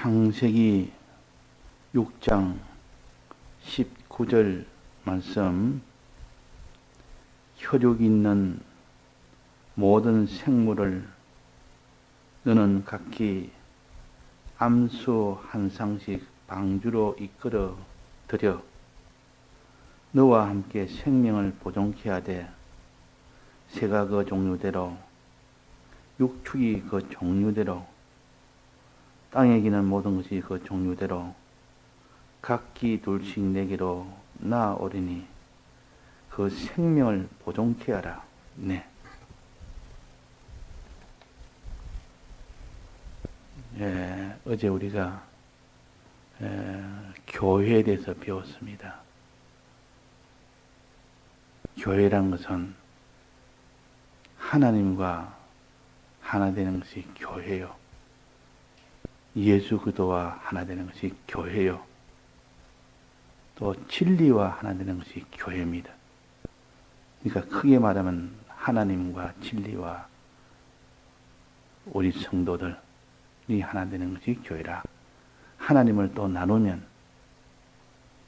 창세기 6장 19절 말씀, 혈육 있는 모든 생물을 너는 각기 암수 한 상씩 방주로 이끌어 들여 너와 함께 생명을 보존케 하되 새가 그 종류대로 육축이 그 종류대로 땅에 기는 모든 것이 그 종류대로 각기 둘씩 내게로 나아오리니 그 생명을 보존케 하라. 네. 어제 우리가 교회에 대해서 배웠습니다. 교회란 것은 하나님과 하나 되는 것이 교회요. 예수 그리스도와 하나 되는 것이 교회요. 또 진리와 하나 되는 것이 교회입니다. 그러니까 크게 말하면 하나님과 진리와 우리 성도들이 하나 되는 것이 교회라. 하나님을 또 나누면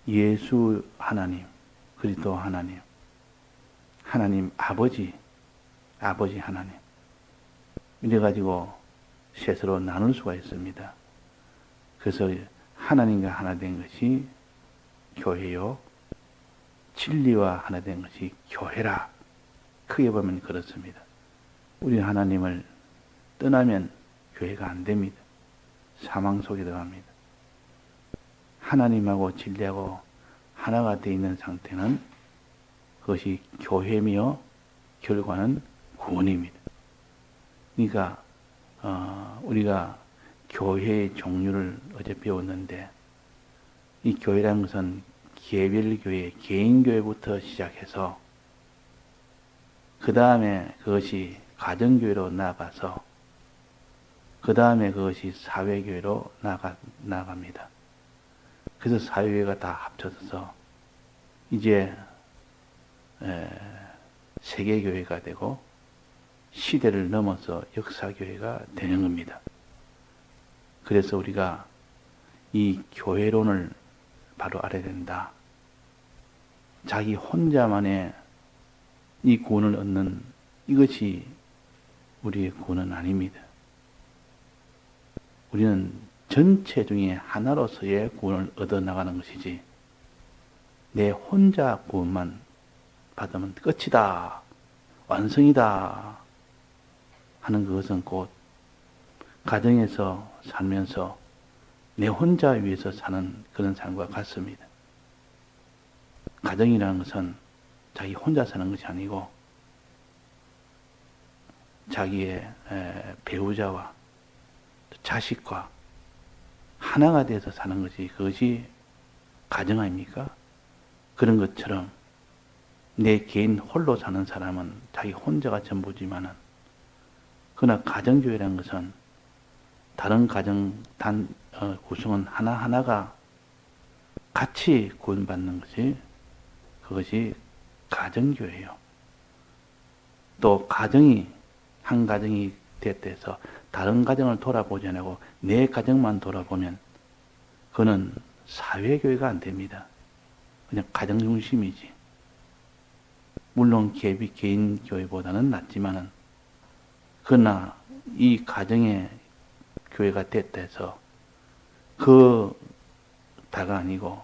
예수 하나님, 그리스도 하나님, 하나님 아버지 하나님, 이래가지고 셋으로 나눌 수가 있습니다. 그래서 하나님과 하나 된 것이 교회요, 진리와 하나 된 것이 교회라. 크게 보면 그렇습니다. 우리 하나님을 떠나면 교회가 안 됩니다. 사망 속에 들어갑니다. 하나님하고 진리하고 하나가 되어 있는 상태는 그것이 교회며 결과는 구원입니다. 그러니까 우리가 교회의 종류를 어제 배웠는데, 이 교회라는 것은 개별교회, 개인교회부터 시작해서 그 다음에 그것이 가정교회로 나아가서 그 다음에 그것이 사회교회로 나아갑니다. 그래서 사회교회가 다 합쳐져서 이제 세계교회가 되고 시대를 넘어서 역사교회가 되는 겁니다. 그래서 우리가 이 교회론을 바로 알아야 된다. 자기 혼자만의 이 구원을 얻는 이것이 우리의 구원은 아닙니다. 우리는 전체 중에 하나로서의 구원을 얻어나가는 것이지, 내 혼자 구원만 받으면 끝이다, 완성이다 하는 그것은 곧 가정에서 살면서 내 혼자 위해서 사는 그런 삶과 같습니다. 가정이라는 것은 자기 혼자 사는 것이 아니고 자기의 배우자와 자식과 하나가 되어서 사는 것이, 그것이 가정 아닙니까? 그런 것처럼 내 개인 홀로 사는 사람은 자기 혼자가 전부지만은, 그러나 가정교회라는 것은 다른 가정 구성원 하나하나가 같이 구원받는 것이, 그것이 가정교회예요. 또 한 가정이 됐다 해서 다른 가정을 돌아보지 않고 내 가정만 돌아보면 그는 사회교회가 안 됩니다. 그냥 가정 중심이지. 물론 개인 교회보다는 낫지만은, 그러나 이 가정의 교회가 됐다 해서 다가 아니고,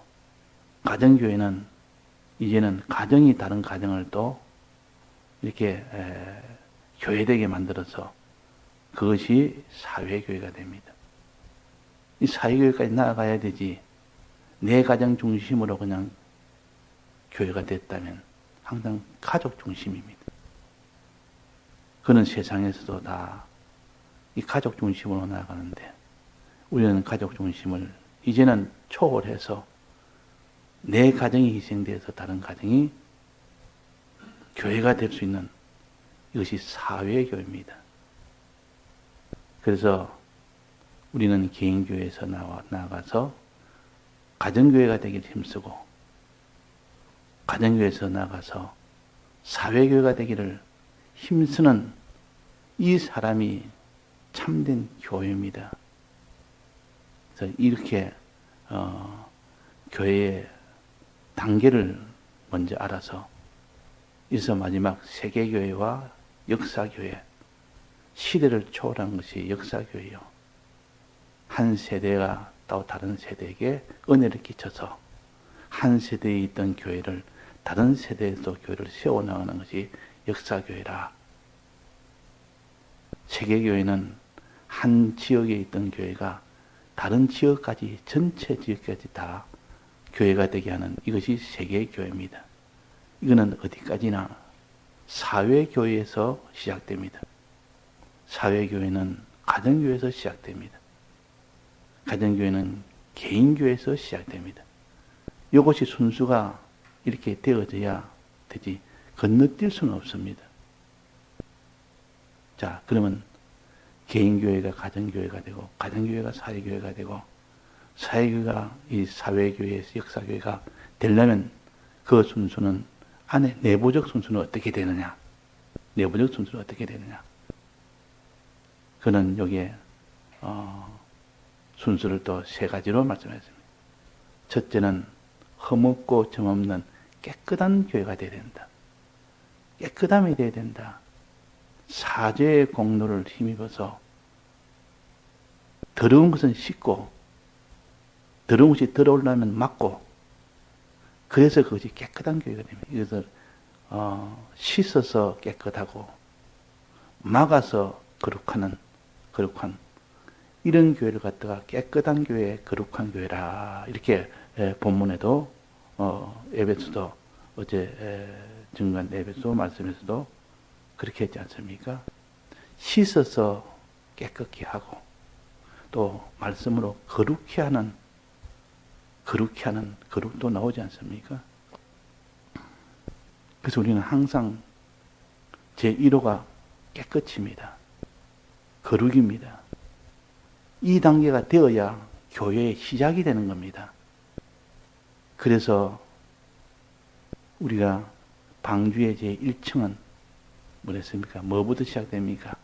가정교회는 이제는 가정이 다른 가정을 또 이렇게 교회되게 만들어서 그것이 사회교회가 됩니다. 이 사회교회까지 나아가야 되지, 내 가정 중심으로 그냥 교회가 됐다면 항상 가족 중심입니다. 그는 세상에서도 다 이 가족 중심으로 나아가는데, 우리는 가족 중심을 이제는 초월해서 내 가정이 희생되어서 다른 가정이 교회가 될 수 있는, 이것이 사회교회입니다. 그래서 우리는 개인교회에서 나아가서 가정교회가 되기를 힘쓰고, 가정교회에서 나아가서 사회교회가 되기를 힘쓰는 이 사람이 참된 교회입니다. 그래서 이렇게 교회의 단계를 먼저 알아서 이어서 마지막 세계교회와 역사교회, 시대를 초월한 것이 역사교회요. 한 세대가 또 다른 세대에게 은혜를 끼쳐서 한 세대에 있던 교회를 다른 세대에도 교회를 세워나가는 것이 역사교회라. 세계교회는 한 지역에 있던 교회가 다른 지역까지, 전체 지역까지 다 교회가 되게 하는 이것이 세계교회입니다. 이거는 어디까지나 사회교회에서 시작됩니다. 사회교회는 가정교회에서 시작됩니다. 가정교회는 개인교회에서 시작됩니다. 이것이 순수가 이렇게 되어져야 되지 건너뛸 수는 없습니다. 자, 그러면 개인교회가 가정교회가 되고 가정교회가 사회교회가 되고 사회교회가 이 사회교회에서 역사교회가 되려면 그 순수는 안에 내부적 순수는 어떻게 되느냐? 내부적 순수는 어떻게 되느냐? 그는 여기에 순수를 또 세 가지로 말씀했습니다. 첫째는 흠없고 점없는 깨끗한 교회가 되어야 된다. 깨끗함이 되어야 된다. 사죄의 공로를 힘입어서 더러운 것은 씻고 더러운 것이 들어오려면 막고 그래서 그것이 깨끗한 교회가 됩니다. 이것을 씻어서 깨끗하고 막아서 거룩한 이런 교회를 갖다가 깨끗한 교회, 거룩한 교회라 이렇게 본문에도 에베소도 어제 증거한 에베소 말씀에서도 그렇게 했지 않습니까? 씻어서 깨끗게 하고 또 말씀으로 거룩히 하는 거룩도 나오지 않습니까? 그래서 우리는 항상 제1호가 깨끗입니다. 거룩입니다. 이 단계가 되어야 교회의 시작이 되는 겁니다. 그래서 우리가 방주의 제1층은 뭐랬습니까? 뭐부터 시작됩니까?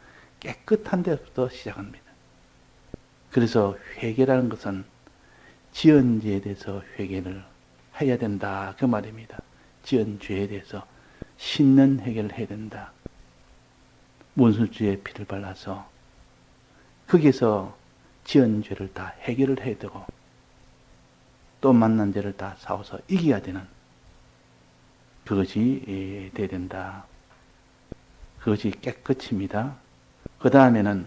깨끗한 데부터 시작합니다. 그래서 회개라는 것은 지은 죄에 대해서 회개를 해야 된다. 그 말입니다. 지은 죄에 대해서 씻는 회개를 해야 된다. 문술주의 피를 발라서 거기에서 지은 죄를 다 해결을 해야 되고 또 만난 죄를 다 싸워서 이겨야 되는 그것이 돼야 된다. 그것이 깨끗입니다. 그 다음에는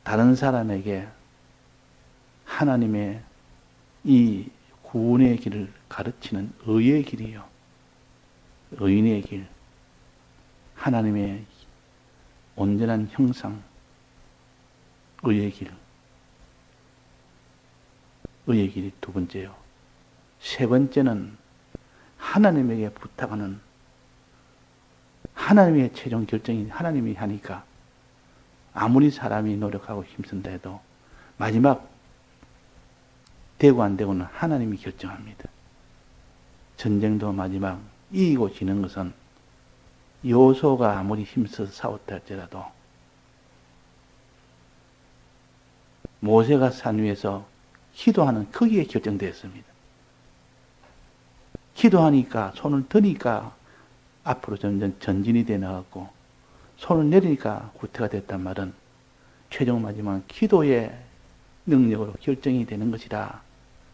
다른 사람에게 하나님의 이 구원의 길을 가르치는 의의 길이요. 의인의 길. 하나님의 온전한 형상. 의의 길. 의의 길이 두 번째요. 세 번째는 하나님에게 부탁하는 하나님의 최종 결정이 하나님이 하니까 아무리 사람이 노력하고 힘쓴다 해도 마지막 되고 안 되고는 하나님이 결정합니다. 전쟁도 마지막 이기고 지는 것은 요소가 아무리 힘써서 싸웠다 할지라도 모세가 산 위에서 기도하는 거기에 결정되었습니다. 기도하니까 손을 드니까 앞으로 점점 전진이 돼 나갔고 손을 내리니까 구태가 됐단 말은 최종 마지막 기도의 능력으로 결정이 되는 것이다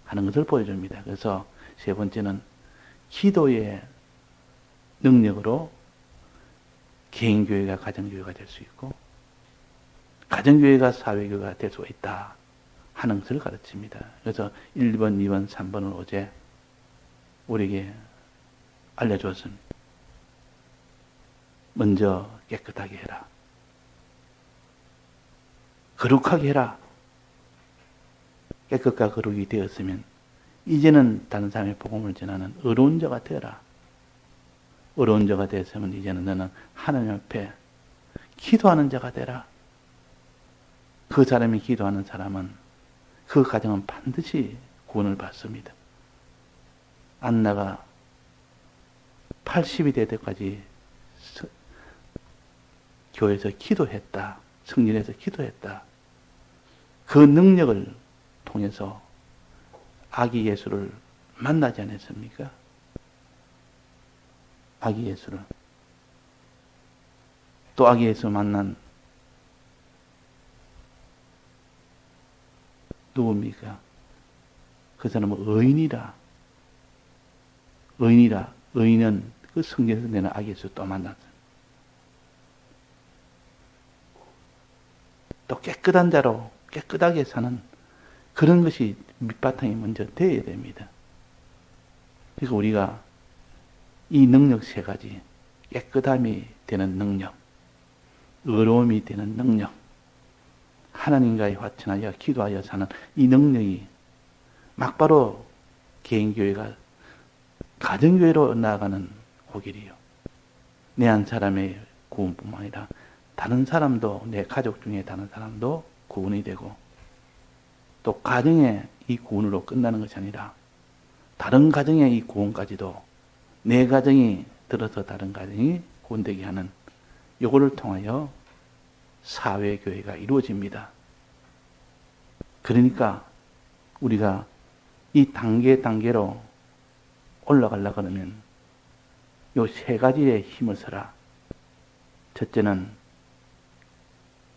하는 것을 보여줍니다. 그래서 세 번째는 기도의 능력으로 개인교회가 가정교회가 될 수 있고 가정교회가 사회교회가 될 수가 있다 하는 것을 가르칩니다. 그래서 1번, 2번, 3번을 어제 우리에게 알려주었습니다. 먼저 깨끗하게 해라. 거룩하게 해라. 깨끗과 거룩이 되었으면 이제는 다른 사람의 복음을 전하는 의로운 자가 되어라. 의로운 자가 되었으면 이제는 너는 하나님 앞에 기도하는 자가 되라. 그 사람이 기도하는 사람은 그 가정은 반드시 구원을 받습니다. 안나가 80이 될 때까지 교회에서 기도했다. 성전에서 기도했다. 그 능력을 통해서 아기 예수를 만나지 않았습니까? 아기 예수를. 또 아기 예수 만난 누굽니까? 그 사람은 의인이라. 의인이라. 의인은 그 성경에서 내는 아기 예수 또 만났어요. 또 깨끗한 자로 깨끗하게 사는 그런 것이 밑바탕이 먼저 되어야 됩니다. 그래서 우리가 이 능력 세 가지, 깨끗함이 되는 능력, 의로움이 되는 능력, 하나님과의 화친하여 기도하여 사는 이 능력이 막바로 개인교회가 가정교회로 나아가는 고길이요. 내 한 사람의 구원뿐만 아니라 다른 사람도, 내 가족 중에 다른 사람도 구원이 되고, 또 가정의 이 구원으로 끝나는 것이 아니라 다른 가정의 이 구원까지도 내 가정이 들어서 다른 가정이 구원되게 하는 요거를 통하여 사회교회가 이루어집니다. 그러니까 우리가 이 단계로 올라가려고 하면 요 세 가지의 힘을 써라. 첫째는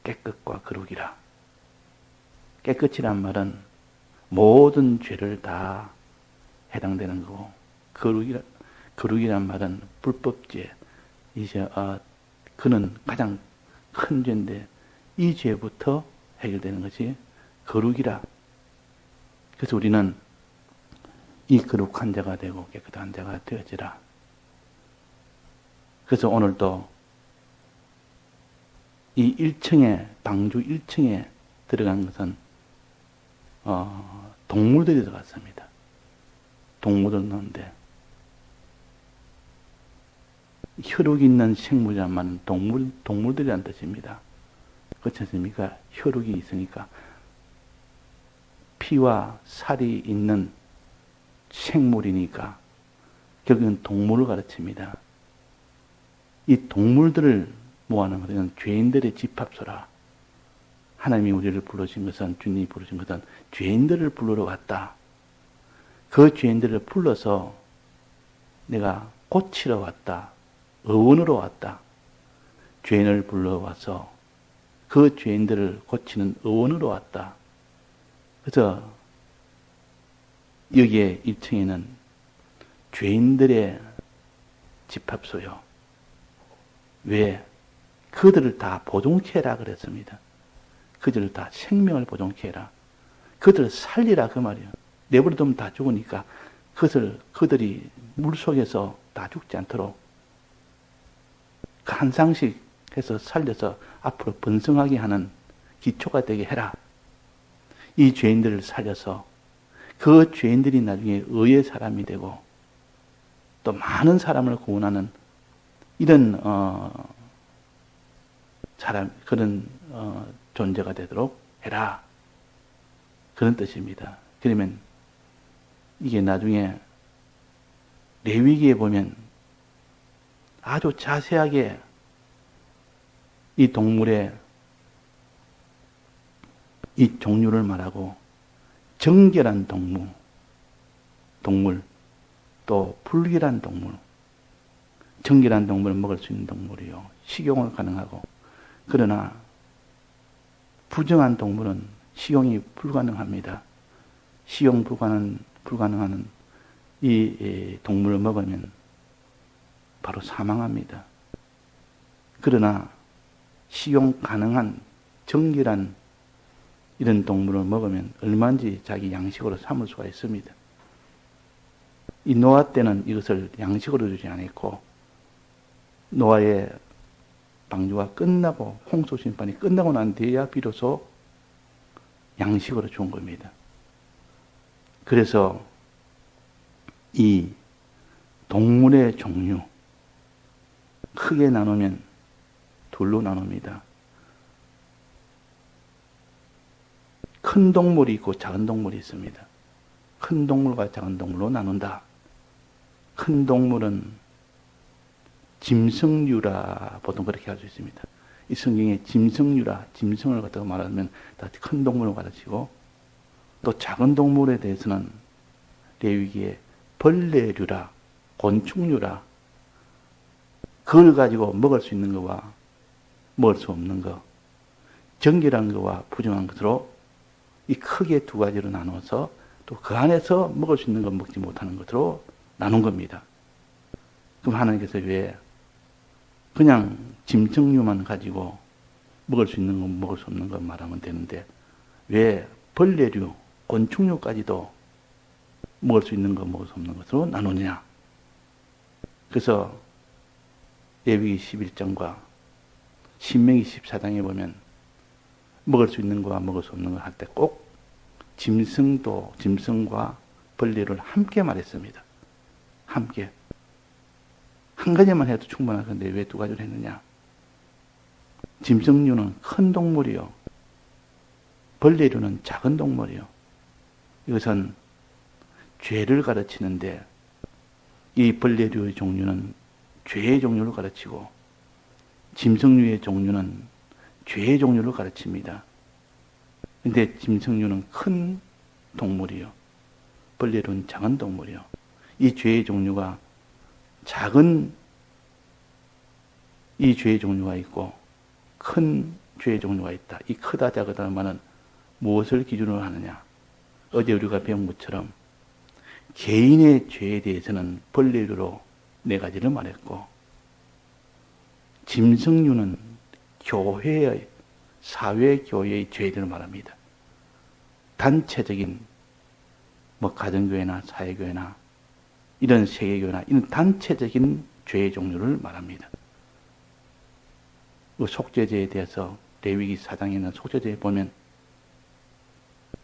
깨끗과 거룩이라. 깨끗이란 말은 모든 죄를 다 해당되는 거고, 거룩이란 말은 불법죄. 그는 가장 큰 죄인데 이 죄부터 해결되는 것이 거룩이라. 그래서 우리는 이 거룩한 자가 되고 깨끗한 자가 되어지라. 그래서 오늘도 이 1층에, 방주 1층에 들어간 것은 동물들이 들어갔습니다. 동물들 넣는데 혈육이 있는 생물이란 말은 동물들이란 뜻입니다. 그렇지 않습니까? 혈육이 있으니까 피와 살이 있는 생물이니까 결국은 동물을 가르칩니다. 이 동물들을 모아놓은 것은 죄인들의 집합소라. 하나님이 우리를 부르신 것은, 주님이 부르신 것은 죄인들을 부르러 왔다. 그 죄인들을 불러서 내가 고치러 왔다. 의원으로 왔다. 죄인을 불러와서 그 죄인들을 고치는 의원으로 왔다. 그래서 여기에 1층에는 죄인들의 집합소요. 왜? 그들을 다 보존케 해라 그랬습니다. 그들을 다 생명을 보존케 해라. 그들을 살리라 그 말이에요. 내버려두면 다 죽으니까 그들이 물속에서 다 죽지 않도록 한 상씩 해서 살려서 앞으로 번성하게 하는 기초가 되게 해라. 이 죄인들을 살려서 그 죄인들이 나중에 의의 사람이 되고 또 많은 사람을 구원하는 이런 그런 존재가 되도록 해라. 그런 뜻입니다. 그러면 이게 나중에 레위기에 보면 아주 자세하게 이 동물의 이 종류를 말하고, 정결한 동물, 또 불결한 동물. 정결한 동물은 먹을 수 있는 동물이요, 식용을 가능하고, 그러나 부정한 동물은 식용이 불가능합니다. 식용 불가능한 이 동물을 먹으면 바로 사망합니다. 그러나 식용 가능한 정결한 이런 동물을 먹으면 얼마든지 자기 양식으로 삼을 수가 있습니다. 이 노아 때는 이것을 양식으로 주지 않았고, 노아의 방주가 끝나고 홍수 심판이 끝나고 난 뒤에야 비로소 양식으로 준 겁니다. 그래서 이 동물의 종류 크게 나누면 둘로 나눕니다. 큰 동물이 있고 작은 동물이 있습니다. 큰 동물과 작은 동물로 나눈다. 큰 동물은 짐승류라 보통 그렇게 할 수 있습니다. 이 성경에 짐승류라, 짐승을 갖다가 말하면 다 큰 동물을 가르치고, 또 작은 동물에 대해서는 레위기에 벌레류라, 곤충류라, 그걸 가지고 먹을 수 있는 것과 먹을 수 없는 것, 정결한 것과 부정한 것으로 이 크게 두 가지로 나눠서 또 그 안에서 먹을 수 있는 것, 먹지 못하는 것으로 나눈 겁니다. 그럼 하나님께서 왜 그냥 짐승류만 가지고 먹을 수 있는 것, 먹을 수 없는 것 말하면 되는데 왜 벌레류, 곤충류까지도 먹을 수 있는 것, 먹을 수 없는 것으로 나누냐? 그래서 레위기 11장과 신명기 14장에 보면 먹을 수 있는 것과 먹을 수 없는 것 할 때 꼭 짐승과 벌레를 함께 말했습니다. 함께. 한 가지만 해도 충분한 건데 왜 두 가지를 했느냐? 짐승류는 큰 동물이요. 벌레류는 작은 동물이요. 이것은 죄를 가르치는데 이 벌레류의 종류는 죄의 종류를 가르치고 짐승류의 종류는 죄의 종류를 가르칩니다. 근데 짐승류는 큰 동물이요. 벌레류는 작은 동물이요. 이 죄의 종류가 작은 이 죄의 종류가 있고 큰 죄의 종류가 있다. 이 크다 작다는 말은 무엇을 기준으로 하느냐? 어제 우리가 배운 것처럼 개인의 죄에 대해서는 벌레류로 네 가지를 말했고 짐승류는 교회의 사회교회의 죄를 말합니다. 단체적인 가정교회나 사회교회나 이런 세계교회나 이런 단체적인 죄의 종류를 말합니다. 그 속죄죄에 대해서 레위기 4장에 있는 속죄죄에 보면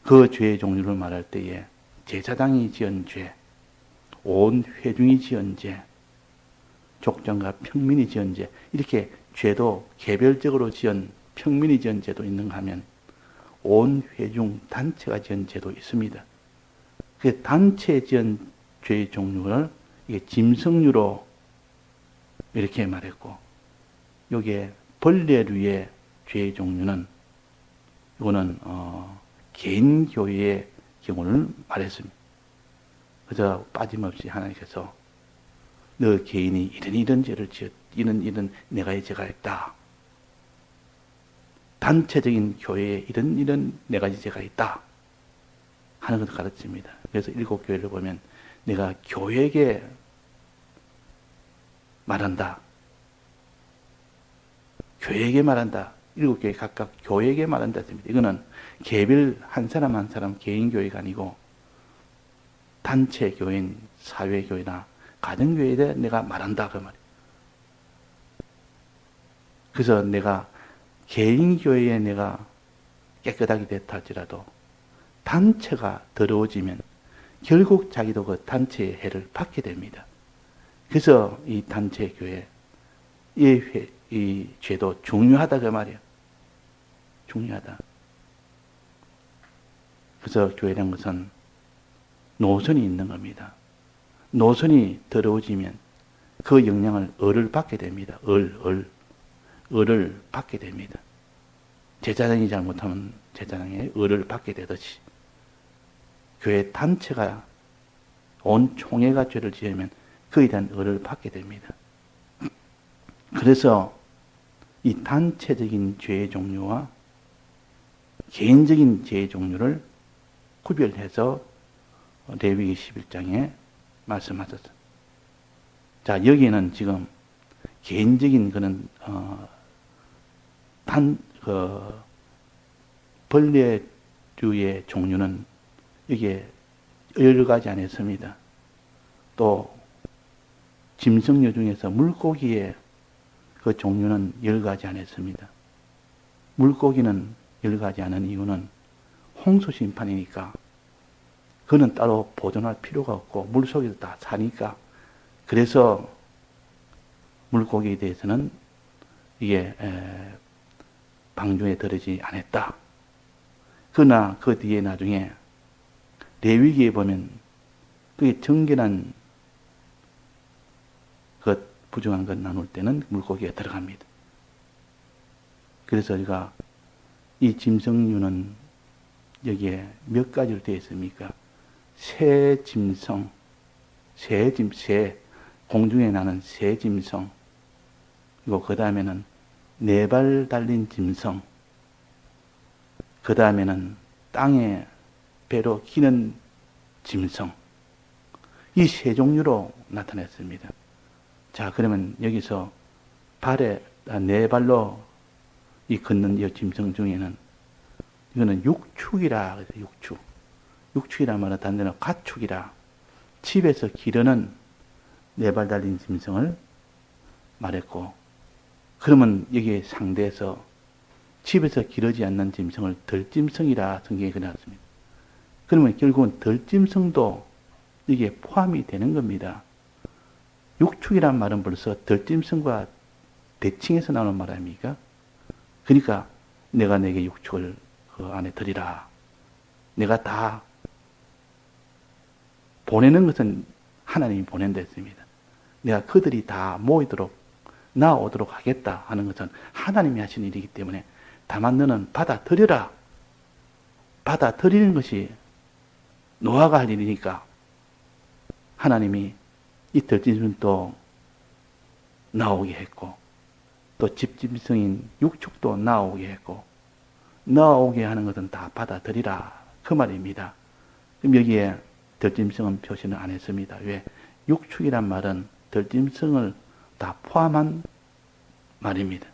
그 죄의 종류를 말할 때에 제사장이 지은 죄, 온 회중이 지은 죄, 족장과 평민이 지은 죄, 이렇게 죄도 개별적으로 지은 평민이 지은 죄도 있는가 하면 온 회중 단체가 지은 죄도 있습니다. 그 단체 지은 죄의 종류를 이게 짐승류로 이렇게 말했고, 여기에 벌레류의 죄의 종류는 이거는 개인 교회의 경우를 말했습니다. 그래서 빠짐없이 하나님께서 너 개인이 이런 죄를 지었, 이런 내가 이 죄가 있다. 단체적인 교회에 이런 네 가지 죄가 있다. 하는 것을 가르칩니다. 그래서 7교회를 보면 내가 교회에게 말한다. 교회에게 말한다. 7교회 각각 교회에게 말한다 했습니다. 이거는 개별 한 사람 한 사람 개인 교회가 아니고 단체 교회인 사회교회나 가정교회에 대해 내가 말한다 그 말이에요. 그래서 내가 개인 교회에 내가 깨끗하게 됐다 할지라도 단체가 더러워지면 결국 자기도 그 단체의 해를 받게 됩니다. 그래서 이 단체 교회, 이 죄도 중요하다 그 말이에요. 중요하다. 그래서 교회라는 것은 노선이 있는 겁니다. 노선이 더러워지면 그 영향을 을을 받게 됩니다. 을을 받게 됩니다. 제사장이 잘못하면 제사장의 을을 받게 되듯이 교회 단체가 온 총회가 죄를 지으면 그에 대한 을을 받게 됩니다. 그래서 이 단체적인 죄의 종류와 개인적인 죄의 종류를 구별해서 레위기 11장에 말씀하셨습니다. 자, 여기에는 지금 개인적인 그런 벌레류의 종류는 여기에 여러 가지 안에 있습니다. 또 짐승류 중에서 물고기의 그 종류는 여러 가지 안에 있습니다. 물고기는 여러 가지 않은 이유는 홍수 심판이니까 그는 따로 보존할 필요가 없고 물속에서 다 사니까 그래서 물고기에 대해서는 이게 방주에 들어지 않았다. 그러나 그 뒤에 나중에 레위기에 보면 그게 정결한 것, 부정한 것 나눌 때는 물고기가 들어갑니다. 그래서 우리가 이 짐승류는 여기에 몇 가지로 되어 있습니까? 새 짐승, 공중에 나는 새 짐승, 그리고 그 다음에는 네 발 달린 짐승, 그 다음에는 땅에 배로 기는 짐승, 이 세 종류로 나타냈습니다. 자, 그러면 여기서 네 발로 이 걷는 이 짐승 중에는 이거는 육축이라 그래서 육축. 육축이라 말은 단대는 가축이라. 집에서 기르는 네 발 달린 짐승을 말했고, 그러면 여기에 상대해서 집에서 기르지 않는 짐승을 덜짐승이라 성경에 그려놨습니다. 그러면 결국은 덜짐승도 여기에 포함이 되는 겁니다. 육축이란 말은 벌써 덜짐승과 대칭해서 나오는 말 아닙니까? 그러니까 내가 내게 육축을 그 안에 드리라. 내가 다 보내는 것은 하나님이 보낸다 했습니다. 내가 그들이 다 모이도록 나오도록 하겠다 하는 것은 하나님이 하신 일이기 때문에 다만 너는 받아들여라. 받아들이는 것이 노아가 할 일이니까 하나님이 이 덜짐승도 나오게 했고 또 집짐승인 육축도 나오게 했고 나오게 하는 것은 다 받아들이라 그 말입니다. 그럼 여기에 덜짐승은 표시는 안 했습니다. 왜? 육축이란 말은 덜짐승을 다 포함한 말입니다.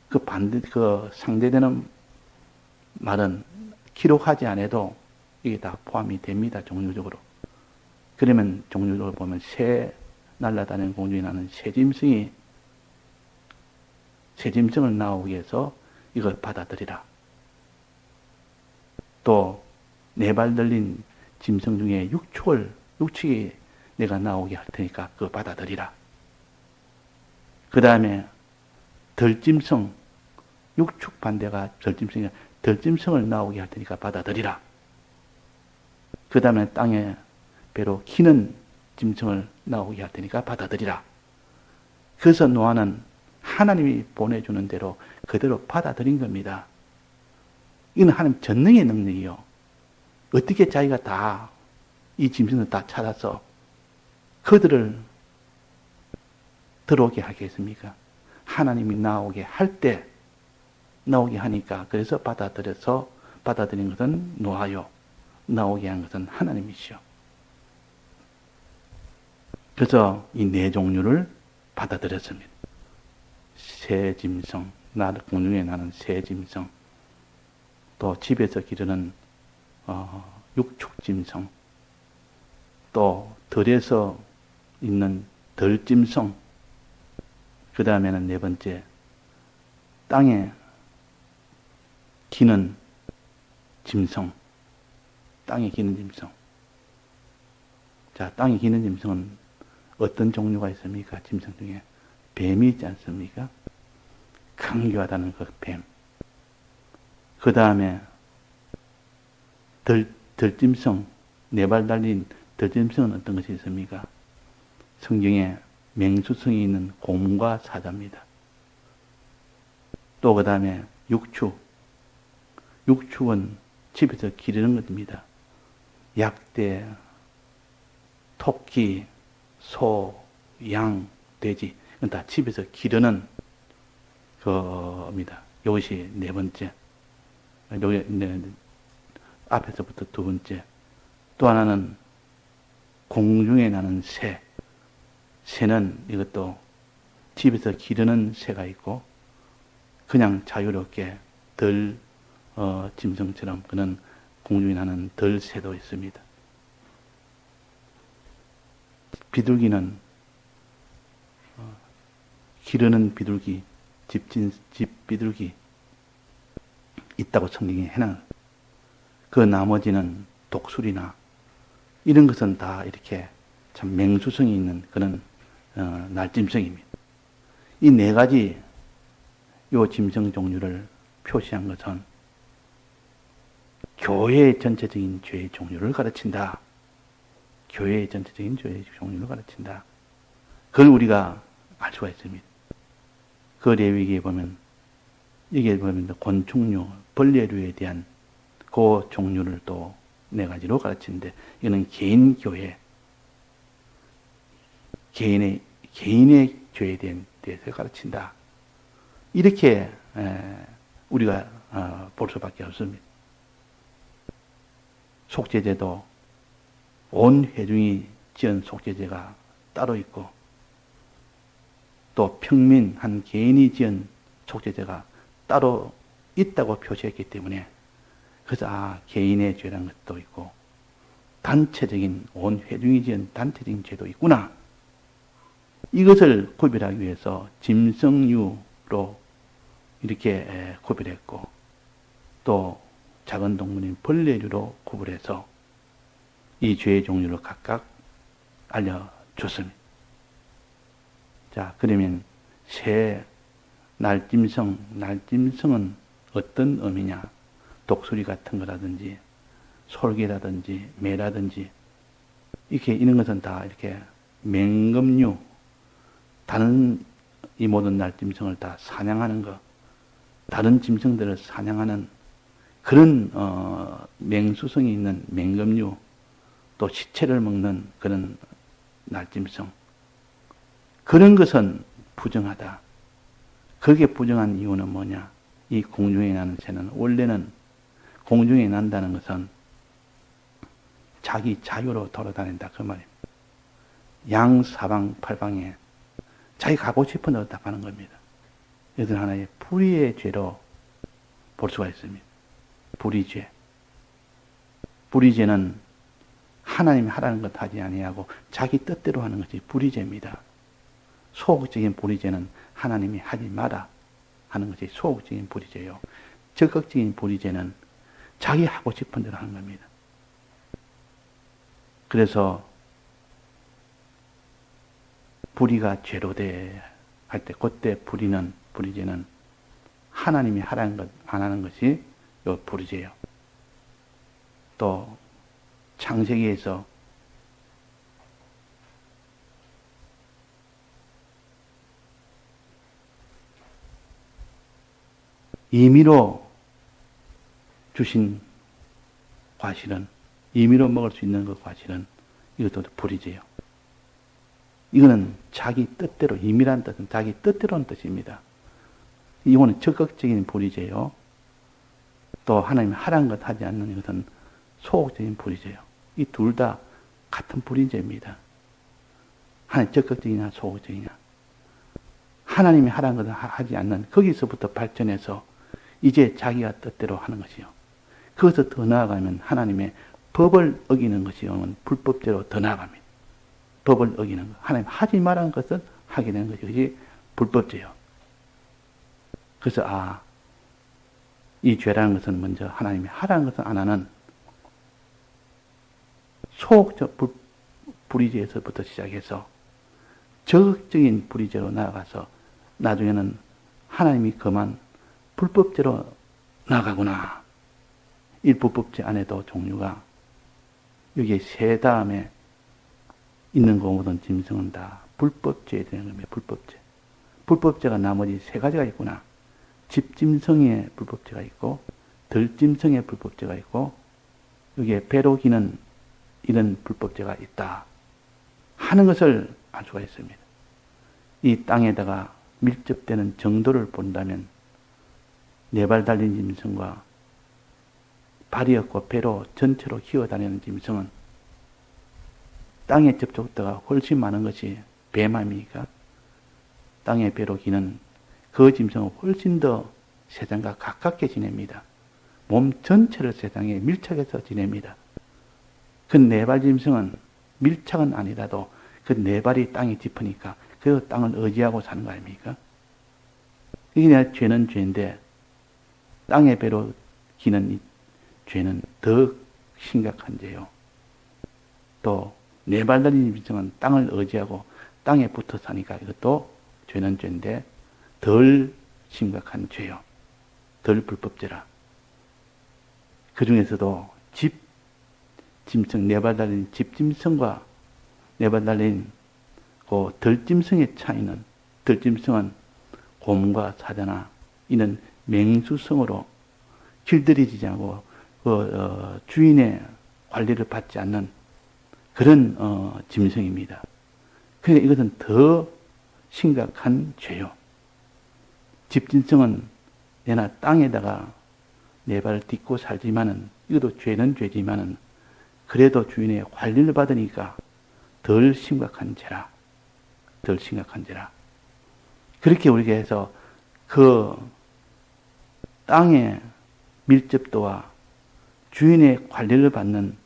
그 상대되는 말은 기록하지 않아도 이게 다 포함이 됩니다. 종류적으로. 그러면 종류적으로 보면 새 날아다니는 공중에 나는 새짐승을 나오게 해서 이걸 받아들이라. 또 네 발 들린 짐승 중에 육축이 내가 나오게 할 테니까 그거 받아들이라. 그 다음에 덜짐승, 육축 반대가 덜짐승이야. 덜짐승을 나오게 할 테니까 받아들이라. 그 다음에 땅에 배로 기는 짐승을 나오게 할 테니까 받아들이라. 그래서 노아는 하나님이 보내주는 대로 그대로 받아들인 겁니다. 이건 하나님 전능의 능력이요. 어떻게 자기가 다 이 짐승을 다 찾아서 그들을 들어오게 하겠습니까? 하나님이 나오게 할 때 나오게 하니까 그래서 받아들인 것은 노아요. 나오게 한 것은 하나님이시요. 그래서 이 네 종류를 받아들였습니다. 새 짐승, 공중에 나는 새 짐승, 또 집에서 기르는 육축 짐승, 또 들에서 있는 덜짐승, 그 다음에는 네 번째 땅에 기는 짐승, 땅에 기는 짐승. 자, 땅에 기는 짐승은 어떤 종류가 있습니까? 짐승 중에 뱀이 있지 않습니까? 강교하다는 그 뱀. 그 다음에 덜짐승, 네 발 달린 덜짐승은 어떤 것이 있습니까? 성경에 맹수성이 있는 곰과 사자입니다. 또 그 다음에 육축은 집에서 기르는 것입니다. 약대, 토끼, 소, 양, 돼지, 이건 다 집에서 기르는 겁니다. 이것이 네 번째. 앞에서부터 두 번째. 또 하나는 공중에 나는 새. 새는 이것도 집에서 기르는 새가 있고, 그냥 자유롭게 짐승처럼 그는 공중에 나는 새도 있습니다. 비둘기는 기르는 비둘기, 집 비둘기 있다고 성경에 해놔. 그 나머지는 독수리나 이런 것은 다 이렇게 참 맹수성이 있는 그런 날짐승입니다. 이 네 가지 요 짐승 종류를 표시한 것은 교회의 전체적인 죄의 종류를 가르친다. 교회의 전체적인 죄의 종류를 가르친다. 그걸 우리가 알 수가 있습니다. 그 레위기에 보면 이게 보면 곤충류, 벌레류에 대한 그 종류를 또 네 가지로 가르치는데, 이거는 개인 교회, 개인의 죄에 대해서 가르친다. 이렇게 우리가 볼 수밖에 없습니다. 속죄제도 온 회중이 지은 속죄제가 따로 있고, 또 평민 한 개인이 지은 속죄제가 따로 있다고 표시했기 때문에, 그래서 개인의 죄라는 것도 있고 단체적인 온 회중이 지은 단체적인 죄도 있구나. 이것을 구별하기 위해서 짐승류로 이렇게 구별했고, 또 작은 동물인 벌레류로 구별해서 이 죄의 종류를 각각 알려줬습니다. 자, 그러면 새, 날짐승은 어떤 의미냐? 독수리 같은 거라든지 솔개라든지 매라든지 이렇게 이런 것은 다 이렇게 맹금류, 다른 이 모든 날짐승을 다 사냥하는 것, 다른 짐승들을 사냥하는 그런 맹수성이 있는 맹금류, 또 시체를 먹는 그런 날짐승, 그런 것은 부정하다. 그게 부정한 이유는 뭐냐? 이 공중에 나는 새는 원래는 공중에 난다는 것은 자기 자유로 돌아다닌다 그 말입니다. 양사방팔방에 자기 가고 싶은 데로 다 가는 겁니다. 이것은 하나의 불의의 죄로 볼 수가 있습니다. 불의죄. 불의죄는 하나님이 하라는 것 하지 아니하고 자기 뜻대로 하는 것이 불의죄입니다. 소극적인 불의죄는 하나님이 하지 마라 하는 것이 소극적인 불의죄요. 적극적인 불의죄는 자기 하고 싶은 대로 하는 겁니다. 그래서 불의가 죄로 돼 할 때, 그때 불의죄는 하나님이 하라는 것 안 하는 것이 요 불의죄요. 또 창세기에서 임의로 주신 과실은, 임의로 먹을 수 있는 그 과실은 이것도 불의죄요. 이거는 자기 뜻대로, 임의란 뜻은 자기 뜻대로는 뜻입니다. 이거는 적극적인 불의죄요. 또 하나님이 하라는 것 하지 않는 이것은 소극적인 불의죄요. 이 둘 다 같은 불의죄입니다. 하나님 적극적이냐 소극적이냐. 하나님이 하라는 것을 하지 않는, 거기서부터 발전해서 이제 자기가 뜻대로 하는 것이요. 거기서 더 나아가면 하나님의 법을 어기는 것이 불법죄로 더 나아갑니다. 법을 어기는 것. 하나님 하지 말라는 것을 하게 되는 것이, 그것이 불법죄요. 그래서 이 죄라는 것은 먼저 하나님이 하라는 것을 안 하는 소극적 불의죄에서부터 시작해서 적극적인 불의죄로 나아가서 나중에는 하나님이 그만 불법죄로 나가구나. 이 불법죄 안에도 종류가, 여기에 새 다음에 있는 거 모든 짐승은 다 불법죄에 되는 겁니다. 불법죄. 불법죄가 나머지 세 가지가 있구나. 집짐승의 불법죄가 있고, 들짐승의 불법죄가 있고, 여기에 배로 기는 이런 불법죄가 있다 하는 것을 알 수가 있습니다. 이 땅에다가 밀접되는 정도를 본다면, 네 발 달린 짐승과 발이 없고 배로 전체로 기어다니는 짐승은 땅의 접촉도가 훨씬 많은 것이 배맘이니까, 땅의 배로 기는 그 짐승은 훨씬 더 세상과 가깝게 지냅니다. 몸 전체를 세상에 밀착해서 지냅니다. 그 네 발 짐승은 밀착은 아니라도 그 네 발이 땅에 짚으니까 그 땅을 의지하고 사는 거 아닙니까? 이게 죄는 죄인데, 땅의 배로 기는 이 죄는 더 심각한 죄요. 또 네 발 달린 짐승은 땅을 의지하고 땅에 붙어 사니까 이것도 죄는 죄인데 덜 심각한 죄요. 덜 불법죄라. 그 중에서도 짐승, 네 발 달린 집짐승과 네 발 달린 그 들짐승의 차이는, 들짐승은 곰과 사자나 이는 맹수성으로 길들여지지 않고 주인의 관리를 받지 않는 그런 짐승입니다. 그러니까 이것은 더 심각한 죄요. 집짐승은 내나 땅에다가 내 발을 딛고 살지만은 이것도 죄는 죄지만은 그래도 주인의 관리를 받으니까 덜 심각한 죄라. 덜 심각한 죄라. 그렇게 우리가 해서 그 땅의 밀접도와 주인의 관리를 받는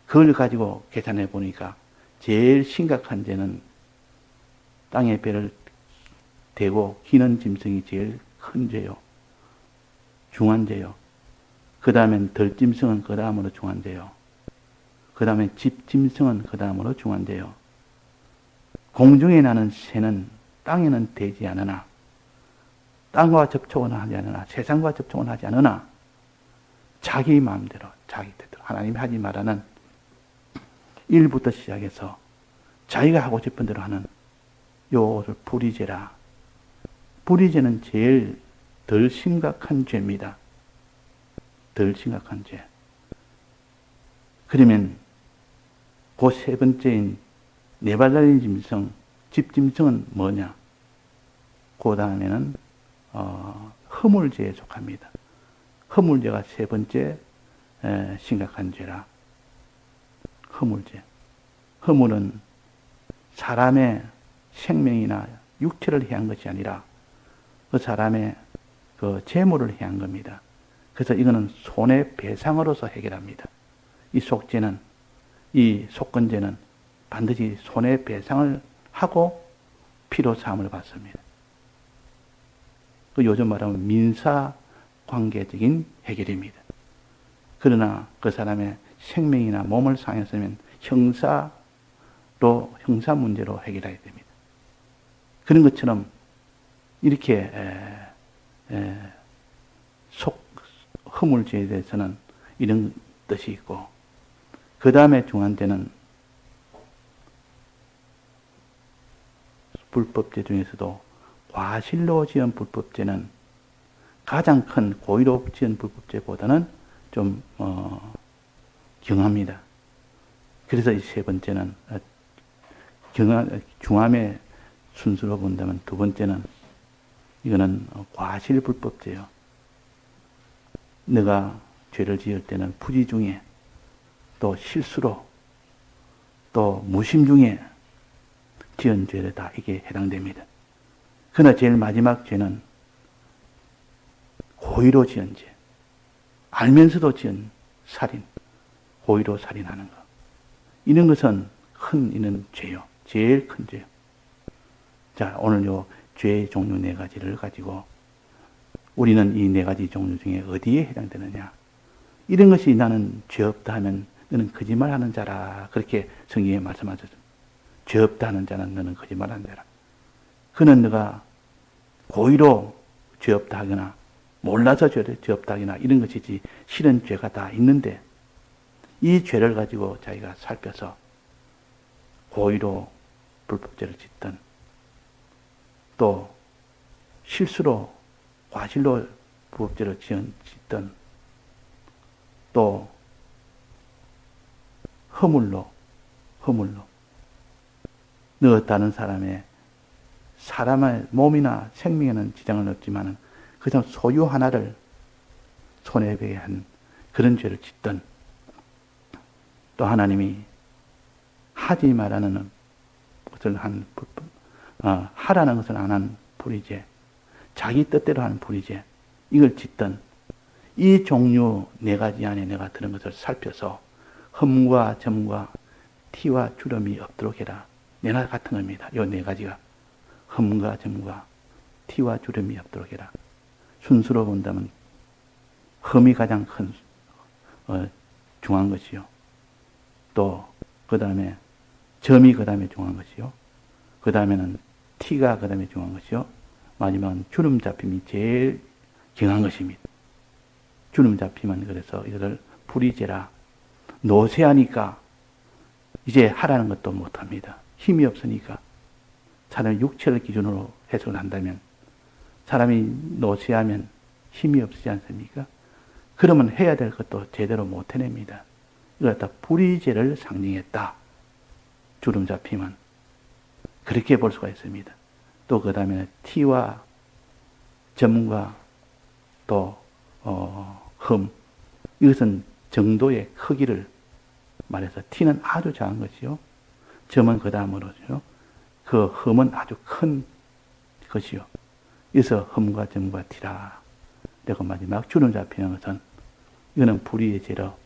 그걸 가지고 계산해 보니까 제일 심각한 죄는 땅에 배를 대고 기는 짐승이 제일 큰 죄요. 중한 죄요. 그 다음엔 들짐승은 그 다음으로 중한 죄요. 그 다음에 집짐승은 그 다음으로 중한 죄요. 공중에 나는 새는 땅에는 대지 않으나 땅과 접촉은 하지 않으나 세상과 접촉은 하지 않으나 자기 마음대로 자기 뜻대로 하나님이 하지 말라는 일부터 시작해서 자기가 하고 싶은 대로 하는 요를 불의죄라. 불의죄는 제일 덜 심각한 죄입니다. 덜 심각한 죄. 그러면 그 세 번째인 네 발 달린 짐승, 집짐승은 뭐냐? 그 다음에는 허물죄에 속합니다. 허물죄가 세 번째 심각한 죄라. 허물죄. 허물은 사람의 생명이나 육체를 해한 것이 아니라 그 사람의 그 재물을 해한 겁니다. 그래서 이거는 손해배상으로서 해결합니다. 이 속죄는, 이 속건죄는 반드시 손해배상을 하고 피로사함을 받습니다. 그 요즘 말하면 민사관계적인 해결입니다. 그러나 그 사람의 생명이나 몸을 상했으면 형사 문제로 해결해야 됩니다. 그런 것처럼 이렇게 허물죄에 대해서는 이런 뜻이 있고, 그 다음에 중한 죄는 불법죄 중에서도 과실로 지은 불법죄는 가장 큰 고의로 지은 불법죄보다는 좀 경합니다. 그래서 이 세 번째는 중함의 순수로 본다면 두 번째는 이거는 과실 불법죄요. 내가 죄를 지을 때는 부지 중에 또 실수로 또 무심 중에 지은 죄를 다 이게 해당됩니다. 그러나 제일 마지막 죄는 고의로 지은 죄. 알면서도 지은 살인, 고의로 살인하는 것. 이런 것은 이는 죄요. 제일 큰 죄요. 자, 오늘 요 죄의 종류 네 가지를 가지고 우리는 이 네 가지 종류 중에 어디에 해당되느냐. 이런 것이 나는 죄 없다 하면 너는 거짓말하는 자라. 그렇게 성경에 말씀하셨습니다. 죄 없다 하는 자는 너는 거짓말하는 자라. 그는 너가 고의로 죄 없다 하거나 몰라서 죄 없다 하거나 이런 것이지 실은 죄가 다 있는데 이 죄를 가지고 자기가 살펴서 고의로 불법죄를 짓든 또 실수로 과실로 불법죄를 짓든 또 허물로 너 다른 사람의 몸이나 생명에는 지장은 없지만 그 사람 소유 하나를 손해배게 한 그런 죄를 짓든 또 하나님이 하지 말라는 것을 하라는 것을 안 한 불의죄, 자기 뜻대로 하는 불의죄, 이걸 짓든 이 종류 네 가지 안에 내가 들은 것을 살펴서 흠과 점과 티와 주름이 없도록 해라. 내나 같은 겁니다. 이 네 가지가 흠과 점과 티와 주름이 없도록 해라. 순수로 본다면 흠이 가장 큰 중한 것이요. 또 그 다음에 점이 그 다음에 중한 것이요. 그 다음에는 티가 그 다음에 중한 것이요. 마지막은 주름 잡힘이 제일 경한 것입니다. 주름 잡힘은 그래서 이것을 불의죄라. 노쇠하니까 이제 하라는 것도 못합니다. 힘이 없으니까. 사람의 육체를 기준으로 해석을 한다면 사람이 노쇠하면 힘이 없지 않습니까? 그러면 해야 될 것도 제대로 못 해냅니다. 이걸 갖다 불의죄를 상징했다. 주름 잡힘은. 그렇게 볼 수가 있습니다. 또 그 다음에 티와 점과 또 흠. 이것은 정도의 크기를 말해서 티는 아주 작은 것이요. 점은 그 다음으로죠. 그 흠은 아주 큰 것이요. 그래서 흠과 점과 티라. 그리고 마지막 주름 잡히는 것은 이거는 불의의 죄로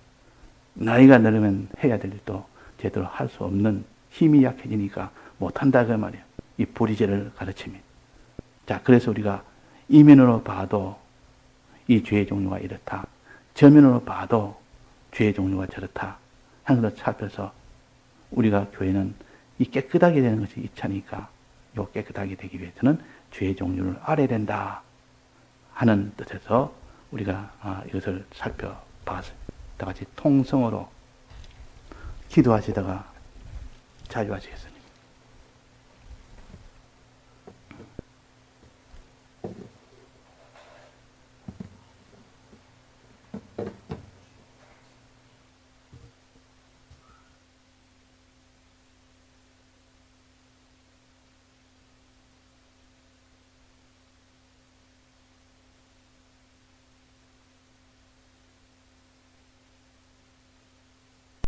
나이가 들으면 해야 될 일도 제대로 할 수 없는 힘이 약해지니까 못한다 그 말이에요. 이 불의죄를 가르칩니다. 자, 그래서 우리가 이면으로 봐도 이 죄의 종류가 이렇다. 저면으로 봐도 죄의 종류가 저렇다. 항상 살펴서 우리가 교회는 이 깨끗하게 되는 것이 이차니까 요 깨끗하게 되기 위해서는 죄의 종류를 알아야 된다 하는 뜻에서 우리가 이것을 살펴봤어요. 다 같이 통성으로 기도하시다가 자유하시겠어요.